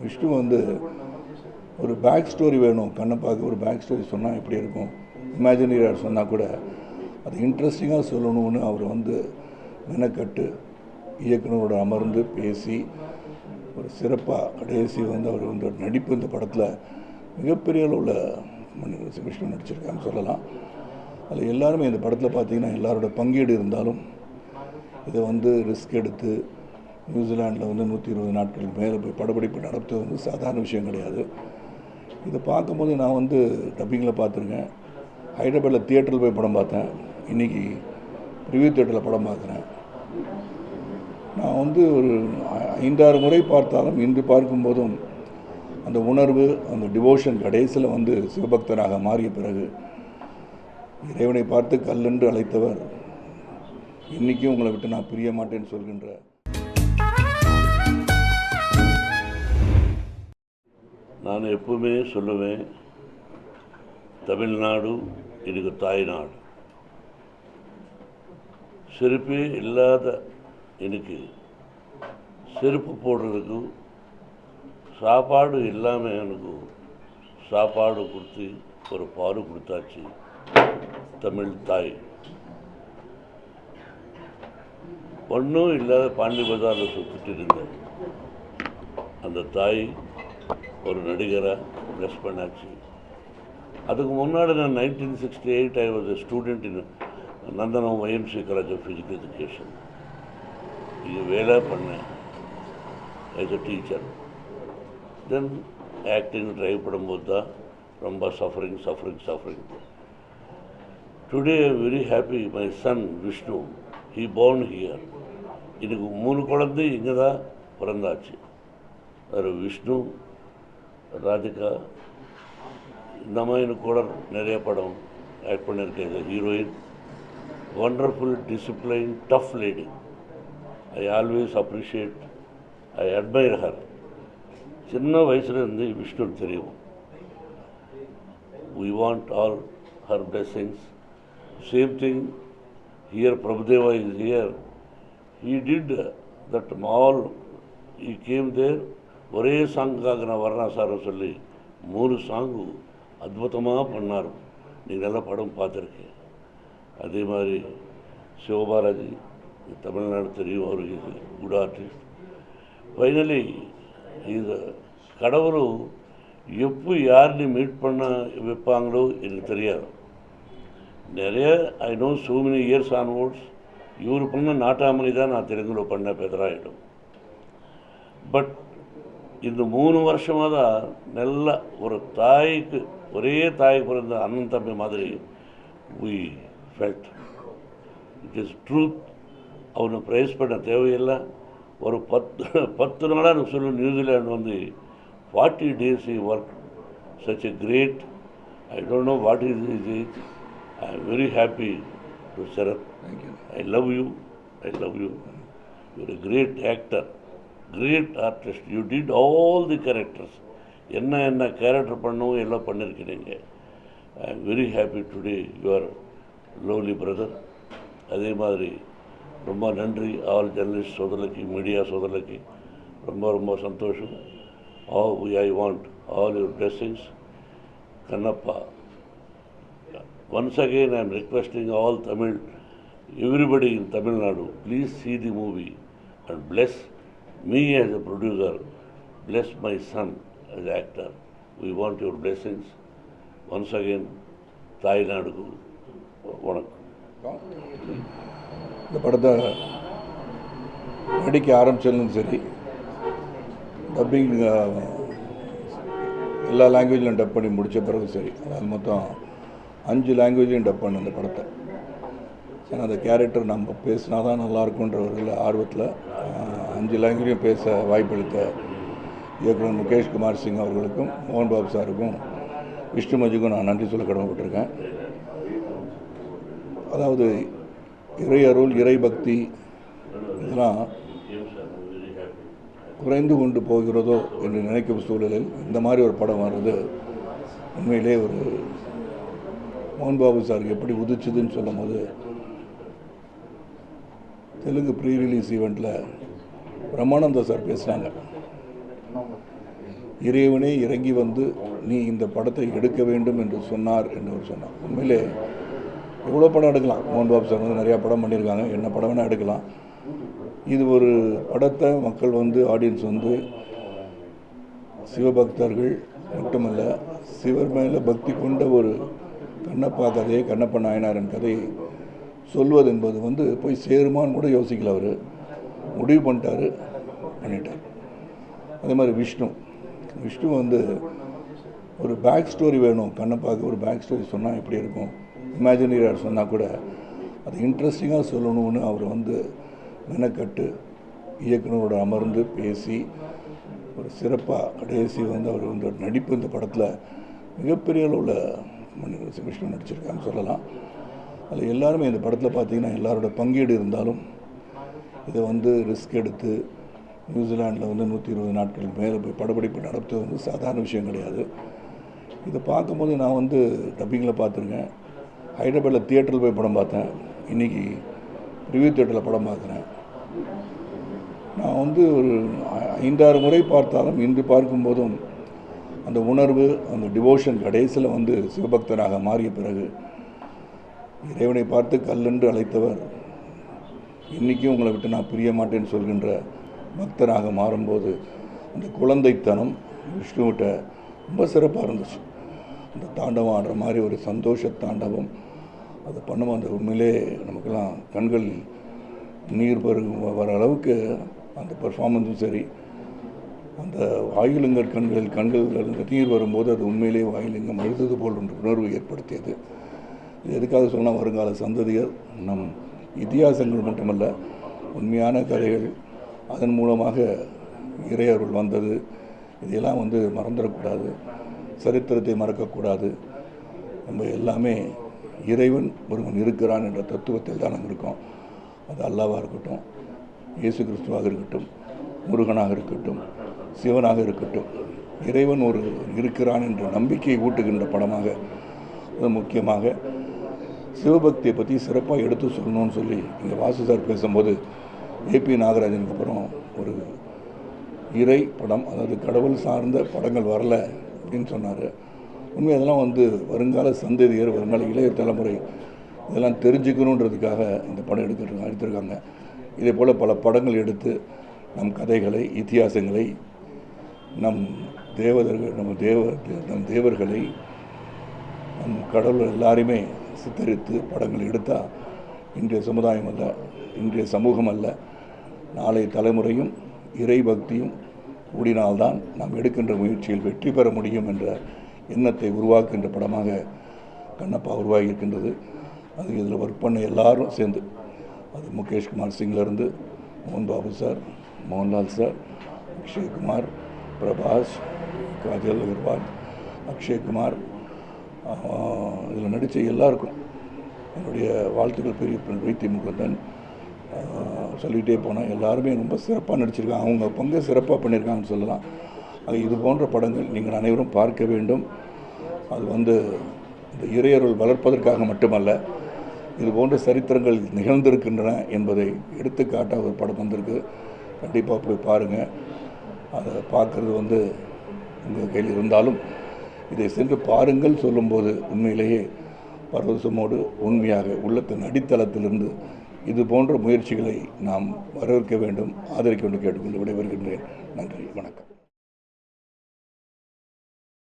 விஷ்ணு வந்து ஒரு back story வேணும், கண்ணப்பாக்கு ஒரு பேக் ஸ்டோரி சொன்னால் எப்படி இருக்கும், இமேஜினரியாக சொன்னால் கூட அது இன்ட்ரெஸ்டிங்காக சொல்லணும்னு அவர் வந்து மெனக்கட்டு இயக்குனரோட அமர்ந்து பேசி ஒரு சிறப்பாக கடைசி வந்து அவர் வந்து நடிப்பு இந்த படத்தில் மிகப்பெரிய அளவில் விஷ்ணு நடிச்சிருக்கான்னு சொல்லலாம். அதில் எல்லாருமே இந்த படத்தில் பார்த்திங்கன்னா எல்லாரோட பங்கீடு இருந்தாலும் இதை வந்து ரிஸ்க் எடுத்து நியூசிலாண்டில் வந்து 120 நாட்களுக்கு மேலே போய் படப்பிடிப்பு நடத்துவது வந்து சாதாரண விஷயம் கிடையாது. இதை பார்க்கும்போது நான் வந்து டப்பிங்கில் பார்த்துருக்கேன், ஹைதராபாத்தில் தியேட்டரில் போய் படம் பார்த்தேன், இன்றைக்கி ரிவ்யூ தியேட்டரில் படம் பார்க்குறேன். நான் வந்து ஒரு 5-6 முறை பார்த்தாலும் இன்று பார்க்கும்போதும் அந்த உணர்வு, அந்த டிவோஷன் கடைசியில் வந்து சிவபக்தனாக மாறிய பிறகு இறைவனை பார்த்து கல்லென்று அழைத்தவர் இன்றைக்கும் உங்களை விட்டு நான் பிரிய மாட்டேன்னு சொல்கின்ற நான் எப்பவுமே சொல்லுவேன், தமிழ்நாடு எனக்கு தாய்நாடு. செருப்பே இல்லாத எனக்கு செருப்பு போடுறதுக்கு, சாப்பாடு இல்லாமல் எனக்கு சாப்பாடு கொடுத்து ஒரு பாரு கொடுத்தாச்சு தமிழ் தாய். ஒன்றும் இல்லாத பாண்டி பஜாரில் சுற்றிட்டு இருந்தேன். அந்த தாய் ஒரு நடிகராக ப்ளஸ் பண்ணாச்சு. அதுக்கு முன்னாடி நான் 1968 I was a student in Nandanam YMCA college of physical education. இது வேலை பண்ணேன் as a teacher. Then acting try பண்ணும்போது தான் ரொம்ப suffering. Today I am very happy. My son Vishnu, he born here. எனக்கு 3 குழந்தை இங்கே தான் பிறந்தாச்சு. அது விஷ்ணு, ராதிகா, இந்த மாதிரி கூட நிறைய படம் ஆக்ட் பண்ணியிருக்கேன். Heroine, wonderful, discipline, tough lady. I always appreciate, I admire her. சின்ன வயசுலேருந்து விஷ்ணு தெரியும். We want all her blessings. Same thing here, Prabhudeva is here. He did that all, he came there. ஒரே சாங்குக்காக நான் வர்றேன் சார்னு சொல்லி 3 சாங்கு அற்புதமாக பண்ணார். நீங்கள் நல்லா படம் பார்த்துருக்கேன். அதே மாதிரி சிவபாலாஜி, தமிழ்நாடு தெரியும், அவருக்கு குட் ஆர்டிஸ்ட். ஃபைனலி இது கடவுளும் எப்போ யாருன்னு மீட் பண்ண வைப்பாங்களோ எனக்கு தெரியாது. நிறைய I know so many years onwards. இவர் பண்ண நாட்டாமணி தான் நான் தெலுங்கில் பண்ண பெதராயிடும். பட் இந்த 3 வருஷமாக தான் நல்ல ஒரு தாய்க்கு, ஒரே தாய்க்கு பிறந்த அண்ணன் தம்பி மாதிரி we felt. It is truth. அவனை ப்ரைஸ் பண்ண தேவையில்லை. ஒரு 10 நாளாக எனக்கு சொல்லு, நியூசிலாண்டு வந்து 40 days he worked. Such a great, I don't know what is his age. I am very happy to Sarath. Thank you. I love you. You are a great actor, great artist. You did all the characters. என்ன character பண்ணவும் எல்லாம் பண்ணியிருக்கிறீங்க. I am very happy today. You are lovely brother. அதே மாதிரி ரொம்ப நன்றி all journalist சோதரலுக்கு, media சோதரலுக்கு ரொம்ப சந்தோஷம். I want all your blessings. Kannappa, once again I am requesting all Tamil, everybody in Tamil Nadu, please see the movie and bless me as a producer, bless my son as an actor. We want your blessings. Once again, தாய்நாடுக்கு வணக்கம். இந்த படத்தை நடிக்க ஆரம்பிச்சாலும் சரி, dubbing எல்லா லாங்குவேஜ்லையும் dub பண்ணி முடித்த பிறகு சரி, அதாவது மொத்தம் 5 லாங்குவேஜ்லையும் டப் பண்ண இந்த படத்தை. ஏன்னா அந்த கேரக்டர் நம்ம பேசினா தான் நல்லாயிருக்குன்ற ஒரு ஆர்வத்தில் 5 லாங்குவேஜையும் பேச வாய்ப்பளித்த இயக்குனர் முகேஷ் குமார் சிங் அவர்களுக்கும், மோகன் பாபு சாருக்கும், விஷ்ணு மஜுக்கும் நான் நன்றி சொல்ல கடமைப்பட்டிருக்கேன். அதாவது இறை அருள், இறை பக்தி இதெல்லாம் குறைந்து கொண்டு போகிறதோ என்று நினைக்கும் சூழலில் இந்த மாதிரி ஒரு படம் வர்றது உண்மையிலே ஒரு மோகன் பாபு சாருக்கு எப்படி உதிச்சுதுன்னு சொல்லும் போது, தெலுங்கு ப்ரீ ரிலீஸ் ஈவெண்ட்டில் பிரம்மானந்தா சார் பேசுனாங்க. இறைவனே இறங்கி வந்து நீ இந்த படத்தை எடுக்க வேண்டும் என்று சொன்னார் என்று அவர் சொன்னார். உண்மையிலே எவ்வளோ படம் எடுக்கலாம். மோகன் பாபு சார் வந்து நிறையா படம் பண்ணியிருக்காங்க, என்ன படம் வேணால் எடுக்கலாம். இது ஒரு படத்தை மக்கள் வந்து ஆடியன்ஸ் வந்து சிவபக்தர்கள் மட்டுமல்ல, சிவர் மேலே பக்தி கொண்ட ஒரு கண்ணப்பா கதையை, கண்ணப்ப நாயனாரின் கதையை சொல்வது என்பது வந்து போய் சேருமான்னு கூட யோசிக்கல. அவர் முடிவு பண்ணிட்டார், பண்ணிட்டார். அதே மாதிரி விஷ்ணு வந்து ஒரு பேக் ஸ்டோரி வேணும், கண்ணப்பாவுக்கு ஒரு பேக் ஸ்டோரி சொன்னால் எப்படி இருக்கும், இமேஜினரியாக சொன்னால் கூட அது இன்ட்ரெஸ்டிங்காக சொல்லணும்னு அவர் வந்து மெனக்கட்டு இயக்குனரோட அமர்ந்து பேசி ஒரு சிறப்பாக கடைசி வந்து அவர் வந்து நடிப்பு இந்த படத்தில் மிகப்பெரிய அளவில் விஷ்ணு நடிச்சிருக்கான்னு சொல்லலாம். அதில் எல்லாருமே இந்த படத்தில் பார்த்திங்கன்னா எல்லாரோட பங்கீடு இருந்தாலும் இதை வந்து ரிஸ்க் எடுத்து நியூசிலாண்டில் வந்து 120 நாட்கள் மேலே போய் படப்பிடிப்பு நடத்துவது வந்து சாதாரண விஷயம் கிடையாது. இதை பார்க்கும்போது நான் வந்து டப்பிங்கில் பார்த்துருக்கேன், ஹைதராபாத்தில் தியேட்டரில் போய் படம் பார்த்தேன், இன்றைக்கி ரிவ்யூ தியேட்டரில் படம் பார்க்குறேன். நான் வந்து ஒரு 5-6 முறை பார்த்தாலும் இன்று பார்க்கும்போதும் அந்த உணர்வு, அந்த டிவோஷன் கடைசியில் வந்து சிவபக்தனாக மாறிய பிறகு இறைவனை பார்த்து கல்லென்று அழைத்தவர் இன்றைக்கும் உங்களை விட்டு நான் பிரிய மாட்டேன்னு சொல்கின்ற பக்தனாக மாறும்போது அந்த குழந்தைத்தனம் விஷ்ணுவிட்ட ரொம்ப சிறப்பாக இருந்துச்சு. அந்த தாண்டவம் ஆடுற மாதிரி ஒரு சந்தோஷ தாண்டவம் அதை பண்ணும்போது அந்த உண்மையிலே நமக்கெல்லாம் கண்கள் நீர் வர அளவுக்கு அந்த பெர்ஃபார்மன்ஸும் சரி, அந்த வாயுலிங்கர் கண்கள் நீர் வரும்போது அது உண்மையிலே வாயுலிங்கம் அழுதது போல் ஒன்று உணர்வு ஏற்படுத்தியது. இது எதுக்காக சொன்னால் வருங்கால சந்ததியர் நம் இதிகாசங்கள் மட்டுமல்ல, உண்மையான கதைகள், அதன் மூலமாக இறையருள் வந்தது, இதையெல்லாம் வந்து மறந்துடக்கூடாது, சரித்திரத்தை மறக்கக்கூடாது. நம்ம எல்லாமே இறைவன் ஒருவன் இருக்கிறான் என்ற தத்துவத்தில் தான் நம்ம இருக்கோம். அது அல்லாவாக இருக்கட்டும், இயேசு கிறிஸ்துவாக இருக்கட்டும், முருகனாக இருக்கட்டும், சிவனாக இருக்கட்டும், இறைவன் ஒரு இருக்கிறான் என்ற நம்பிக்கையை ஊட்டுகின்ற படமாக, அது முக்கியமாக சிவபக்தியை பற்றி சிறப்பாக எடுத்து சொல்லணும்னு சொல்லி இங்கே வாசு சார் பேசும்போது ஏபி நாகராஜனுக்கு அப்புறம் ஒரு இறை படம், அதாவது கடவுள் சார்ந்த படங்கள் வரல அப்படின்னு சொன்னார். உண்மை அதெல்லாம் வந்து வருங்கால சந்ததியர், வருங்கால இளைய தலைமுறை இதெல்லாம் தெரிஞ்சுக்கணுன்றதுக்காக இந்த படம் எடுத்திருக்காங்க. இதே போல் பல படங்கள் எடுத்து நம் கதைகளை, இதிகாசங்களை, நம் தேவர்களை, நம் கடவுள் எல்லாரையுமே சித்தரித்து படங்கள் எடுத்தால் இன்றைய சமுதாயம் அல்ல, இன்றைய சமூகம் அல்ல, நாளைய தலைமுறையும் இறை பக்தியும் கூடினால்தான் நாம் எடுக்கின்ற முயற்சியில் வெற்றி பெற முடியும் என்ற எண்ணத்தை உருவாக்குகின்ற படமாக கண்ணப்பா உருவாகியிருக்கின்றது. அது இதில் ஒர்க் பண்ண எல்லாரும் சேர்ந்து, அது முகேஷ் குமார் சிங்லேருந்து மோகன் பாபு சார், மோகன்லால் சார், அக்ஷய்குமார், பிரபாஸ், காஜல் அகர்வால், அக்ஷய்குமார், இதில் நடித்த எல்லாருக்கும் என்னுடைய வாழ்த்துக்கள். பெரிய வைத்திய முகுந்தன் சொல்லிகிட்டே போனால் எல்லாருமே ரொம்ப சிறப்பாக நடிச்சிருக்காங்க, அவங்க பங்கு சிறப்பாக பண்ணியிருக்காங்கன்னு சொல்லலாம். அது இது போன்ற படங்கள் நீங்கள் அனைவரும் பார்க்க வேண்டும். அது வந்து இந்த இறையருள் வளர்ப்பதற்காக மட்டுமல்ல, இது போன்ற சரித்திரங்கள் நிகழ்ந்திருக்கின்றன என்பதை எடுத்துக்காட்டாக ஒரு படம் வந்திருக்கு. கண்டிப்பாக போய் பாருங்கள். அதை பார்க்குறது வந்து உங்கள் கையில் இருந்தாலும் இதை சென்று பாருங்கள் சொல்லும்போது உண்மையிலேயே பரவசமோடு உண்மையாக உள்ளத்தின் அடித்தளத்திலிருந்து இது போன்ற முயற்சிகளை நாம் வரவேற்க வேண்டும், ஆதரிக்க வேண்டும் கேட்டுக்கொண்டு விடைபெறுகின்றேன். நன்றி, வணக்கம்.